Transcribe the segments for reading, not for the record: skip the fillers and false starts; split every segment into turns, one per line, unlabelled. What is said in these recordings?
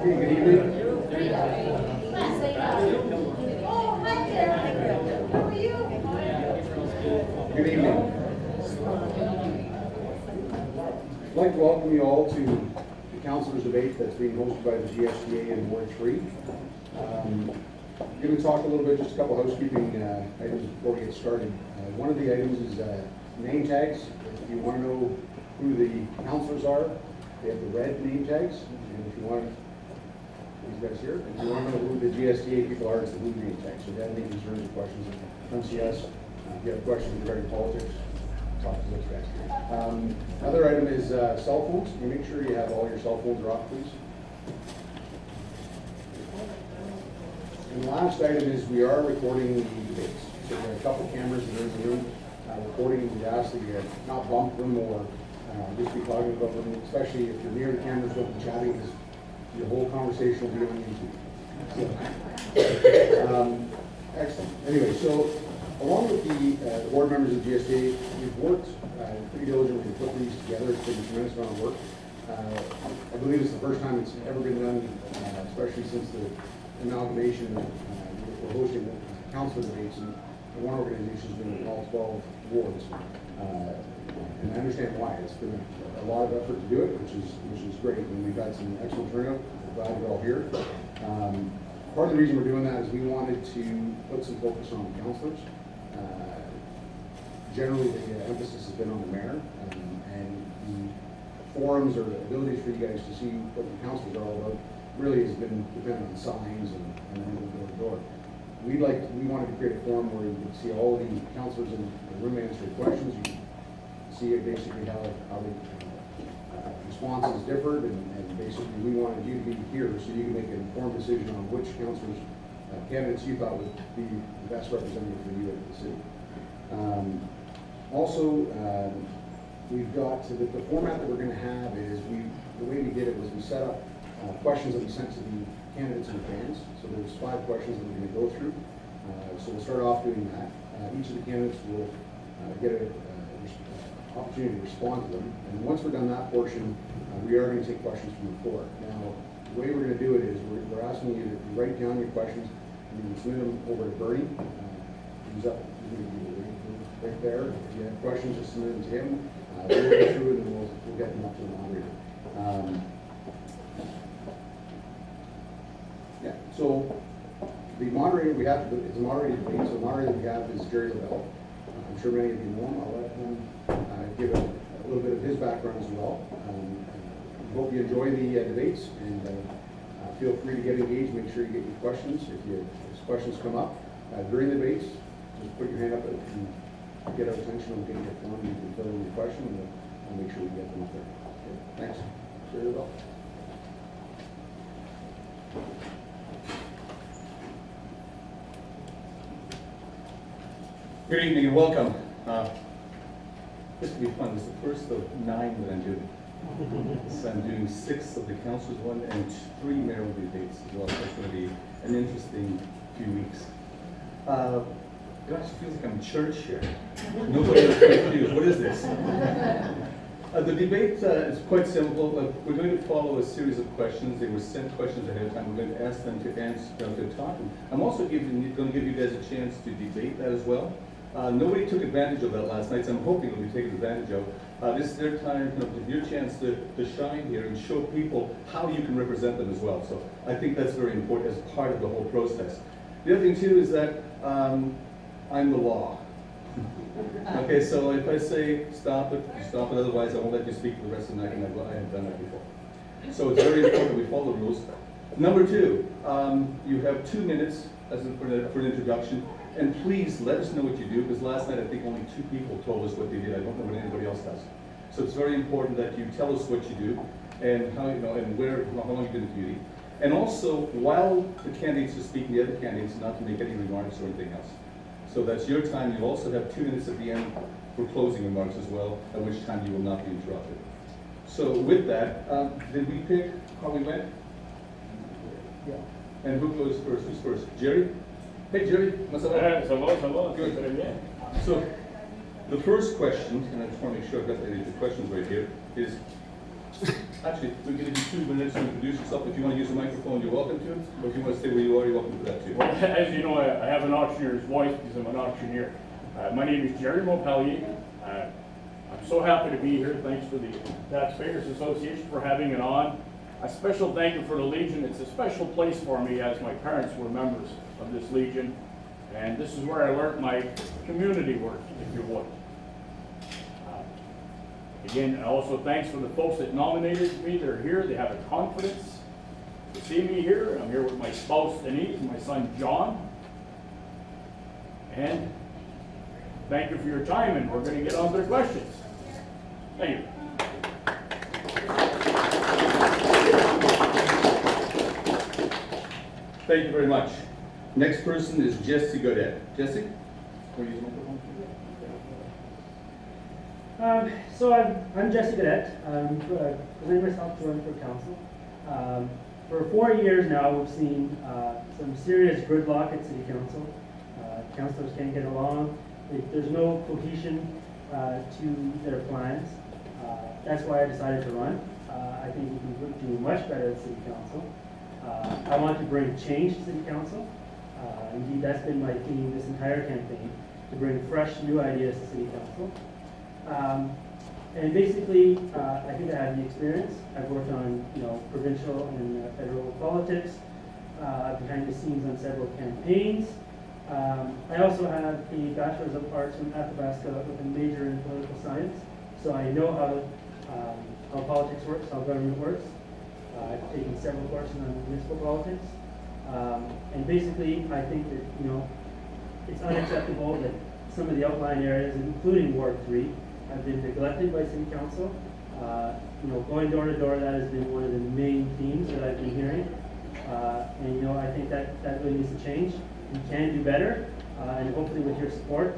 Good evening.
Oh, hi there. How are you?
Good evening. I'd like to welcome you all to the councilors' debate that's being hosted by the GSDA in Ward 3. I'm going to talk a little bit, just a couple housekeeping items before we get started. One of the items is name tags. If you want to know who the councilors are, they have the red name tags. And if you want these guys here, if you want to know who the GSDA people are, it's the blue name tags. So if you have any concerns or questions, come see us. If you have questions regarding politics, talk to those guys. Other item is cell phones. Can you make sure you have all your cell phones off, please? And the last item is we are recording the debates. So there are a couple cameras in the room recording. We ask that you not bump them or just be talking about them, especially if you're near the cameras, don't be chatting, because your whole conversation will be on YouTube. So, excellent. Anyway, so along with the board members of GSA, we've worked pretty diligently to put these together. It's been a tremendous amount of work. I believe it's the first time it's ever been done, especially since the amalgamation. We're hosting council debates, and one organization is doing all 12 wards. And I understand why. It's been a lot of effort to do it, which is great. And we've had some excellent turnout. We're glad you're all here. Part of the reason we're doing that is we wanted to put some focus on the councilors. Generally, the emphasis has been on the mayor, and the forums or the abilities for you guys to see what the councilors are all about really has been dependent on signs and then door to door. We wanted to create a forum where you could see all the councilors in the room answer questions. You can see basically how the responses differed, and basically we wanted you to be here so you can make an informed decision on which councilors candidates you thought would be the best representative for you at the city. Also, we've got the format that we're going to have is the way we did it was we set up questions that we sent to the candidates in advance. So there's 5 questions that we're going to go through. So we'll start off doing that. Each of the candidates will get an opportunity to respond to them. And once we're done that portion, we are going to take questions from the floor. Now, the way we're going to do it is we're asking you to write down your questions and you can submit them over to Bernie. He's up right there. If you have questions, just submit them to him. We'll go through it and we'll get them up to the moderator. Yeah, so the moderator we have, it's a moderated debate, so the moderator we have is Jerry Lavelle. I'm sure many of you know him. I'll let him give a little bit of his background as well. Hope you enjoy the debates, and feel free to get engaged. Make sure you get your questions. If questions come up during the debates, just put your hand up and get our attention. We'll get your form. You can fill in your question, and we'll make sure we get them up there. Okay. Thanks. Jerry Lavelle.
Good evening and welcome. This will be fun. This is the first of 9 that I'm doing. So I'm doing 6 of the councilors one and 3 mayoral debates as well. So it's going to be an interesting few weeks. Gosh, it feels like I'm in church here. Nobody else is confused. What is this? The debate is quite simple. We're going to follow a series of questions. They were sent questions ahead of time. We're going to ask them to answer, to talk. I'm also going to give you guys a chance to debate that as well. Nobody took advantage of that last night, so I'm hoping it'll be taken advantage of. This is their time, your chance to shine here and show people how you can represent them as well. So I think that's very important as part of the whole process. The other thing too is that I'm the law. Okay, so if I say stop it, you stop it, otherwise I won't let you speak for the rest of the night, and I have done that before. So it's very important we follow the rules. Number 2, you have 2 minutes for an introduction. And please let us know what you do, because last night I think only 2 people told us what they did. I don't know what anybody else does. So it's very important that you tell us what you do and how and how long you've been in the community. And also, while the candidates are speaking, the other candidates not to make any remarks or anything else. So that's your time. You also have 2 minutes at the end for closing remarks as well, at which time you will not be interrupted. So with that, did we pick how we went? Yeah. And who goes first? Who's first? Jerry? Hey Jerry, what's up?
Ça va,
Good.
très bien.
So, the first question, and I just want to make sure I've got the questions right here, is Actually, we're going to give you 2 minutes to introduce yourself. If you want to use the microphone, you're welcome to it. Or if you want to stay where you are, you're welcome to that too.
Well, as you know, I have an auctioneer's voice because I'm an auctioneer. My name is Jerry Mopellier. I'm so happy to be here. Thanks to the Taxpayers Association for having it on. A special thank you for the Legion. It's a special place for me as my parents were members of this Legion. And this is where I learned my community work, if you would. Again, also thanks for the folks that nominated me. They're here. They have a confidence to see me here. I'm here with my spouse Denise and my son John. And thank you for your time, and we're going to get on to the questions. Thank you.
Thank you very much. Next person is Jesse Godet. Jesse? Will you use the microphone?
So I'm Jesse Godet. I'm presenting myself to run for council. For 4 years now, we've seen some serious gridlock at City Council. Councilors can't get along. There's no cohesion to their plans. That's why I decided to run. I think we can do much better at City Council. I want to bring change to City Council. Indeed, that's been my theme this entire campaign, to bring fresh, new ideas to City Council. And basically, I think I have the experience. I've worked on, provincial and federal politics, behind the scenes on several campaigns. I also have a Bachelor's of Arts from Athabasca with a major in political science, so I know how politics works, how government works. I've taken several courses on municipal politics. And basically, I think that, it's unacceptable that some of the outlying areas, including Ward 3, have been neglected by City Council. Going door to door, that has been one of the main themes that I've been hearing. And I think that really needs to change. We can do better, and hopefully with your support,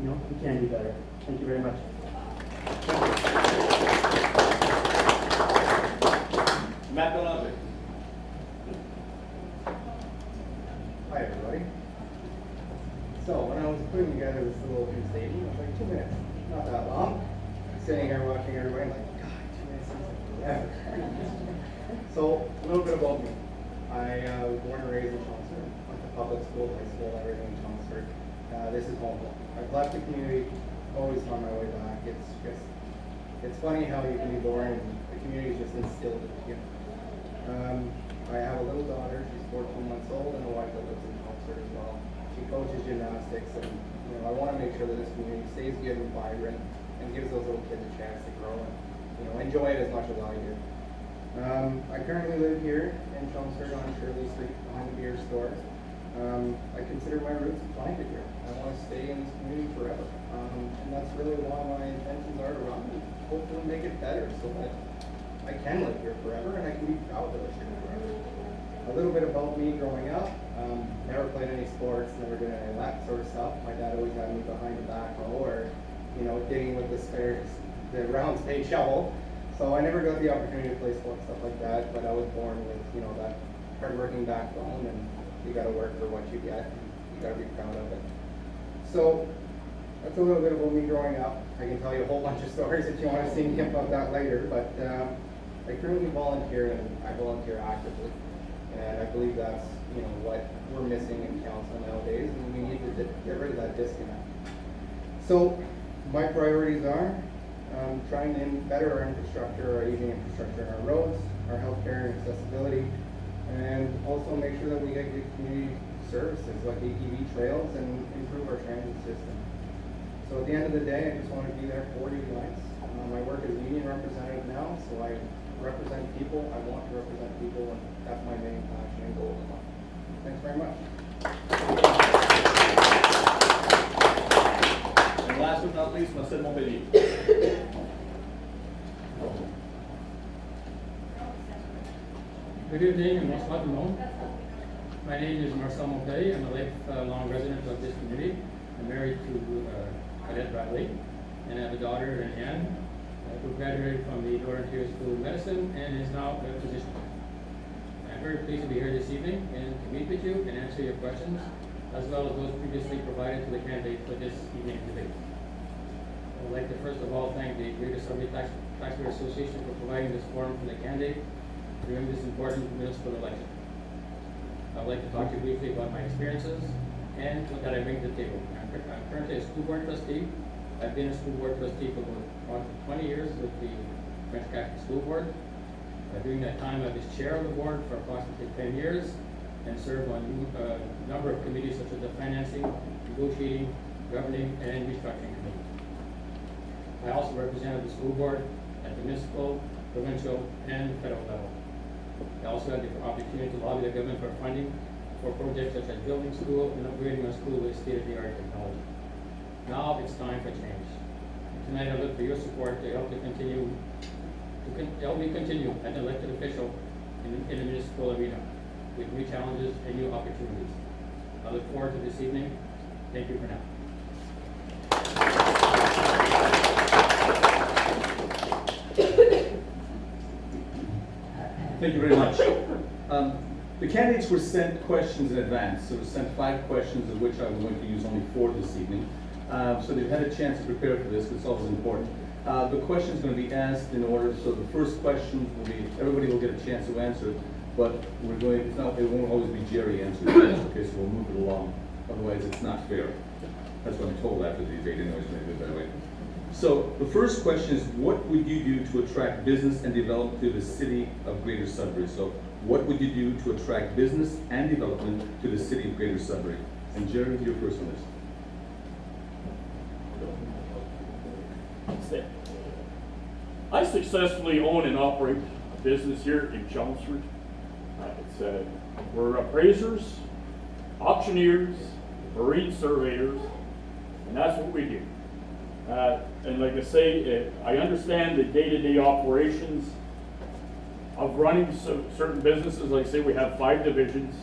we can do better. Thank you very much.
Matt Donate.
Hi everybody. So when I was putting together this little statement, I was like 2 minutes, not that long. Sitting here watching everybody, like, God, 2 minutes seems like forever. So a little bit about me. I was born and raised in Chelmsford. Went to public school, high school, everything in Chelmsford. This is home. I've left the community, always on my way back. It's funny how you can be born and the community is just instilled in you. I have a little daughter, she's 14 months old, and a wife that lives in Chelmsford as well. She coaches gymnastics, and I want to make sure that this community stays good and vibrant and gives those little kids a chance to grow and enjoy it as much as I do. I currently live here in Chelmsford on Shirley Street behind the beer store. I consider my roots planted here. I want to stay in this community forever, and that's really why my intentions are to run and hopefully make it better so that I can live here forever and I can be proud to live here forever. A little bit about me growing up. Never played any sports, never did any of that sort of stuff. My dad always had me behind the backhoe or, digging with the round spade shovel. So I never got the opportunity to play sports, stuff like that, but I was born with, that hardworking backbone, and you gotta work for what you get, and you gotta be proud of it. So that's a little bit about me growing up. I can tell you a whole bunch of stories if you want to see me about that later, but I currently volunteer, and I volunteer actively. And I believe that's, what we're missing in council nowadays, and we need to get rid of that disconnect. So my priorities are trying to better our infrastructure, our easing infrastructure in our roads, our healthcare and accessibility, and also make sure that we get good community services like ATV trails and improve our transit system. So at the end of the day, I just want to be there for you guys. I work as a union representative now, so I represent people. I want to represent people, and that's my main passion and goal in life. Thanks very much.
And last but not least, Marcel Montpellier.
Good evening and bonsoir tout le monde. My name is Marcel Montpellier. I'm a lifelong resident of this community. I'm married to Colette Bradley, and I have a daughter, Anne, who graduated from the Laurentier School of Medicine and is now a physician. I'm very pleased to be here this evening and to meet with you and answer your questions, as well as those previously provided to the candidate for this evening's debate. I would like to first of all thank the Greater Sudbury Taxpayer Association for providing this forum for the candidate during this important municipal election. I would like to talk to you briefly about my experiences and what that I bring to the table. I'm currently a school board trustee. I've been a school board trustee for about 20 years with the French Catholic School Board. During that time, I was chair of the board for approximately 10 years and served on a number of committees such as the financing, negotiating, governing, and restructuring committee. I also represented the school board at the municipal, provincial, and federal level. I also had the opportunity to lobby the government for funding for projects such as building school and upgrading our school with state-of-the-art technology. Now it's time for change. And tonight I look for your support to help me continue as an elected official in the municipal arena with new challenges and new opportunities. I look forward to this evening. Thank you for now.
Thank you very much. The candidates were sent questions in advance. So they were sent 5 questions, of which I'm going to use only 4 this evening. So they've had a chance to prepare for this, but it's always important. The question's going to be asked in order, so the first question will be, everybody will get a chance to answer it, but we're going, it won't always be Jerry answering it. Okay, so we'll move it along. Otherwise, it's not fair. That's what I'm told after the debate, anyways, maybe by the way. So the first question is, what would you do to attract business and development to the city of Greater Sudbury? So what would you do to attract business and development to the city of Greater Sudbury? And Jerry, you're first on this.
I successfully own and operate a business here in Chelmsford. We're appraisers, auctioneers, marine surveyors, and that's what we do. And like I say, I understand the day-to-day operations of running certain businesses. Like I say, we have 5 divisions,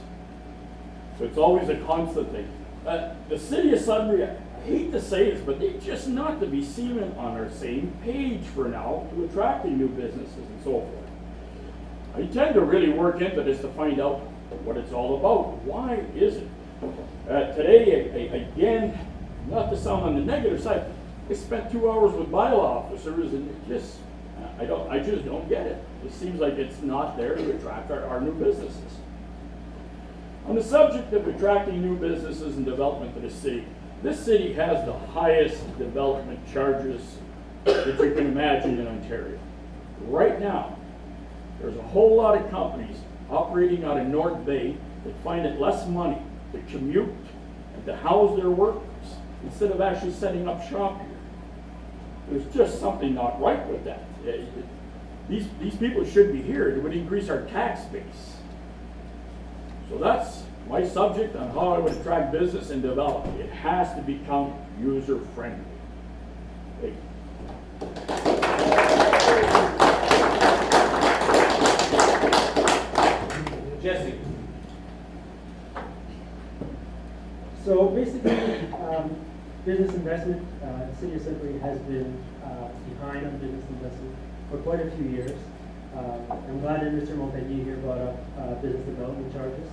so it's always a constant thing. The city of Sudbury, I hate to say this, but they just not to be seen on our same page for now to attracting new businesses and so forth. I tend to really work into this to find out what it's all about. Why is it? Today, again, not to sound on the negative side, I spent 2 hours with bylaw officers, and it just, I just don't get it. It seems like it's not there to attract our new businesses. On the subject of attracting new businesses and development to the city, this city has the highest development charges that you can imagine in Ontario. Right now, there's a whole lot of companies operating out of North Bay that find it less money to commute and to house their workers instead of actually setting up shop here. There's just something not right with that. These people should be here. It would increase our tax base. So that's my subject on how I would attract business and development. It has to become user-friendly. Thank you.
Jesse.
So basically, business investment, the city of Sudbury has been behind on business investment for quite a few years. I'm glad that Mr. Montagnier here brought up business development charges.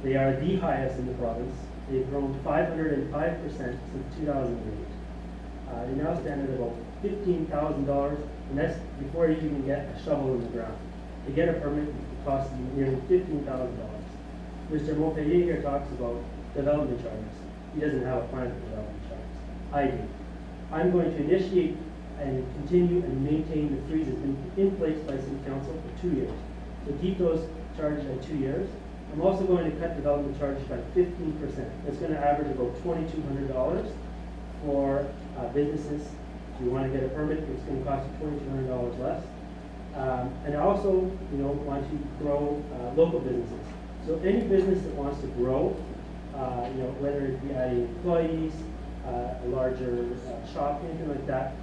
They are the highest in the province. They've grown 505% since 2008. They now stand at about $15,000, and that's before you even get a shovel in the ground. To get a permit, it costs you nearly $15,000. Mr. Montagnier here talks about development charges. He doesn't have a plan for development charges. I do. I'm going to initiate and continue and maintain the freezes in place by City Council for 2 years. So keep those charges at 2 years. I'm also going to cut development charges by 15%. That's going to average about $2,200 for businesses. If you want to get a permit, it's going to cost you $2,200 less. And I also, want to grow local businesses. So any business that wants to grow, whether it be adding employees, a larger shop, anything like that.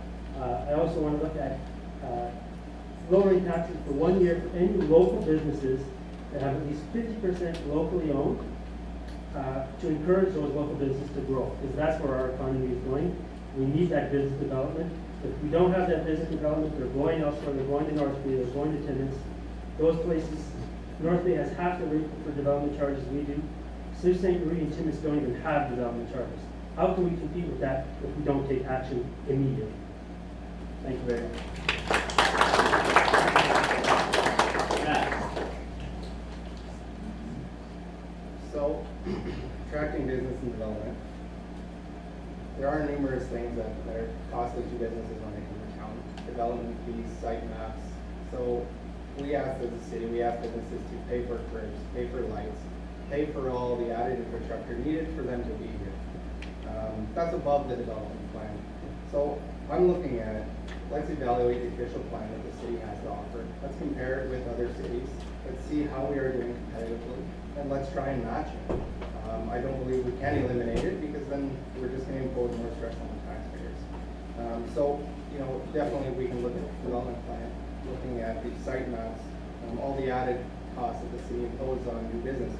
I also want to look at lowering taxes for 1 year for any local businesses that have at least 50% locally owned to encourage those local businesses to grow, because that's where our economy is going. We need that business development. If we don't have that business development, they're going elsewhere, they're going to North Bay, they're going to Timmins. Those places, North Bay has half the rate for development charges we do. Sault Ste. Marie and Timmins don't even have development charges. How can we compete with that if we don't take action immediately? Thank you very much.
So we asked as a city, we asked businesses to pay for curbs, pay for lights, pay for all the added infrastructure needed for them to be here. That's above the development plan. So I'm looking at it. Let's evaluate the official plan that the city has to offer. Let's compare it with other cities. Let's see how we are doing competitively, and let's try and match it. I don't believe we can eliminate it because then we're just going to impose more stress on the taxpayers. So, you know, definitely we can look at the development plan, looking at the site maps, all the added costs that the city imposed on new businesses.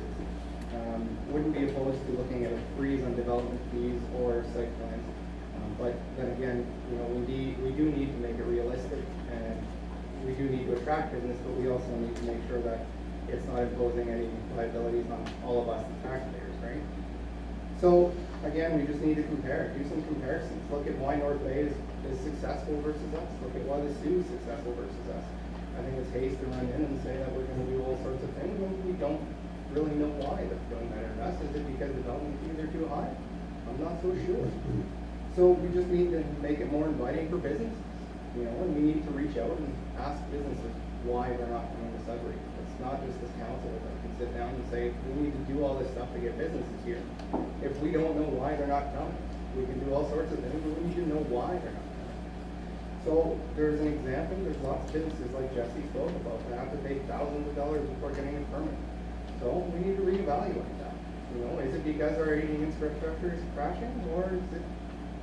Wouldn't be opposed to looking at a freeze on development fees or site plans. But then again, you know, we do need to make it realistic, and we do need to attract business, but we also need to make sure that it's not imposing any liabilities on all of us, the taxpayers, right? So again, we just need to compare, do some comparisons. Look at why North Bay is successful versus us. Look at why the Sioux is successful versus us. I think it's haste to run in and say that we're going to do all sorts of things when we don't really know why they're doing better than us. Is it because development fees are too high? I'm not so sure. So we just need to make it more inviting for businesses, you know, and we need to reach out and ask businesses why they're not coming to Sudbury. It's not just this council that can sit down and say, we need to do all this stuff to get businesses here. If we don't know why they're not coming, we can do all sorts of things, but we need to know why they're not coming. So there's an example, there's lots of businesses like Jesse spoke about that have to pay thousands of dollars before getting a permit. So we need to reevaluate that. You know, is it because our aging infrastructure is crashing, or is it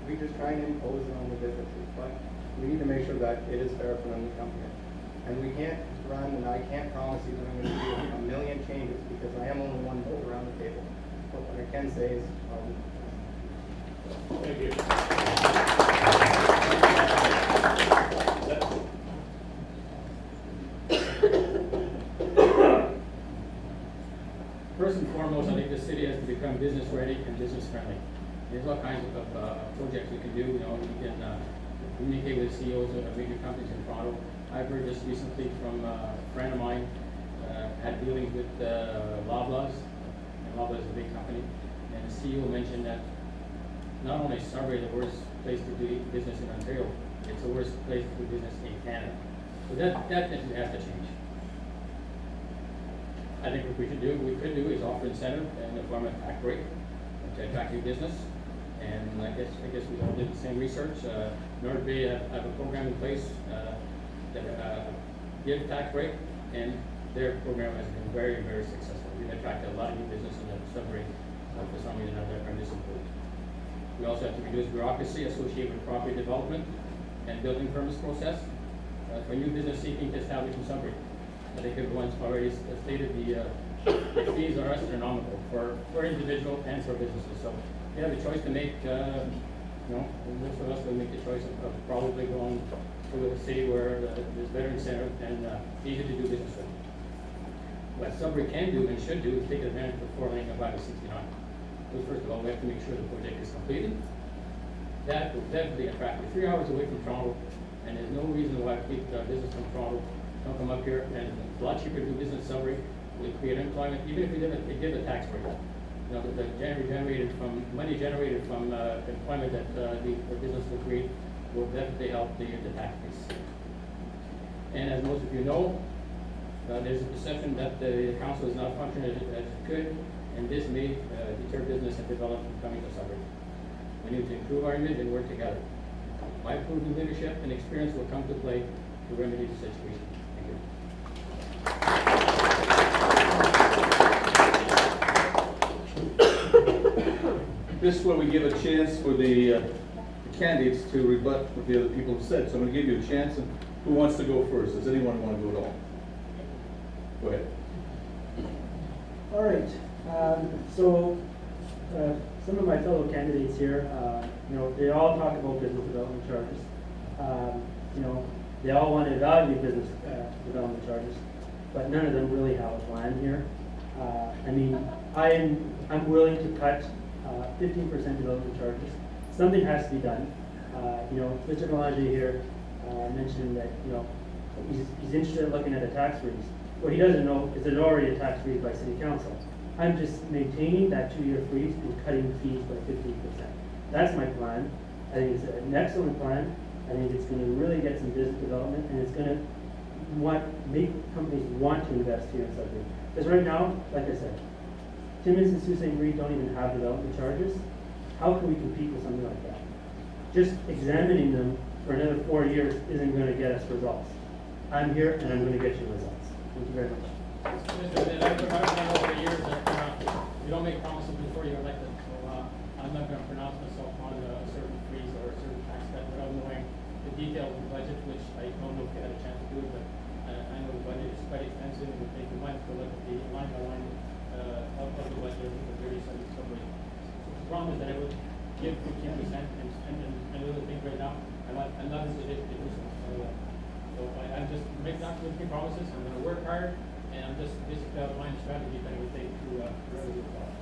we just try and impose it on the businesses? But we need to make sure that it is fair for them to come here. And we can't run, and I can't promise you that I'm going to do a million changes because I am only one vote around the table. But what I can say is,
Thank you.
First and foremost, I think the city has to become business ready and business friendly. There's all kinds of projects we can do. You know, we can communicate with CEOs of major companies in Toronto. I've heard just recently from a friend of mine had dealings with Loblaws, and Loblaws is a big company, and the CEO mentioned that not only is Sudbury the worst place to do business in Ontario, it's the worst place to do business in Canada. So that definitely has to change. I think what we could do is offer incentive in the form of tax break to attract new business. And I guess we all did the same research. North Bay have a program in place that give tax break, and their program has been very, very successful. We've attracted a lot of new business in the Sudbury for some reason or other, and this includes. We also have to reduce bureaucracy associated with property development and building permits process for new business seeking to establish in Sudbury. I think everyone's already stated the fees are astronomical for individual and for businesses. So you have a choice to make. You know, most of us will make the choice of probably going to a city where there's better incentive and easy to do business with. What Sudbury can do and should do is take advantage of 4-lane of Highway 69. So first of all, we have to make sure the project is completed. That will definitely attract. We're 3 hours away from Toronto, and there's no reason why people business from Toronto don't come up here, and it's a lot cheaper to do business in Sudbury. We create employment, even if we give a tax break. You know, the money generated from employment that the business will create will definitely help the tax base. And as most of you know, there's a perception that the council is not functioning as it could, and this may deter business and development from coming to Sudbury. We need to improve our image and work together. My proven leadership and experience will come to play to remedy the situation. Thank you.
This is where we give a chance for the candidates to rebut what the other people have said. So I'm going to give you a chance. And who wants to go first? Does anyone want to go at all? Go ahead.
All right. Some of my fellow candidates here, you know, they all talk about business development charges. You know, they all want to evaluate business development charges, but none of them really have a plan here. I mean, I'm willing to cut 15% development charges. Something has to be done. You know, Mr. Melange here mentioned that, you know, he's interested in looking at a tax freeze. What he doesn't know is there's already a tax freeze by City Council. I'm just maintaining that 2-year freeze and cutting fees by 15%. That's my plan. I think it's an excellent plan. I think it's going to really get some business development, and it's going to make companies want to invest here in Sudbury. Because right now, like I said, Timmins and Sault Ste. Marie don't even have development charges. How can we compete with something like that? Just examining them for another 4 years isn't going to get us results. I'm here and I'm going to get you results. Thank you very much.
Mr. President, I've heard over the years that you don't make promises before you're elected, so I'm not going to pronounce myself on a certain freeze or a certain tax cut without knowing the details of the budget, which I don't know if you had a chance to do it, but I know the budget is quite extensive. It would take a month to look at the line by line of the budget of the various subways. The problem is that I would give 15% and the other thing right now, I'm not in a position to do so. So I'm just not making promises. I'm going to work hard, and I'm just basically outlining the strategy that I would take to revenue costs.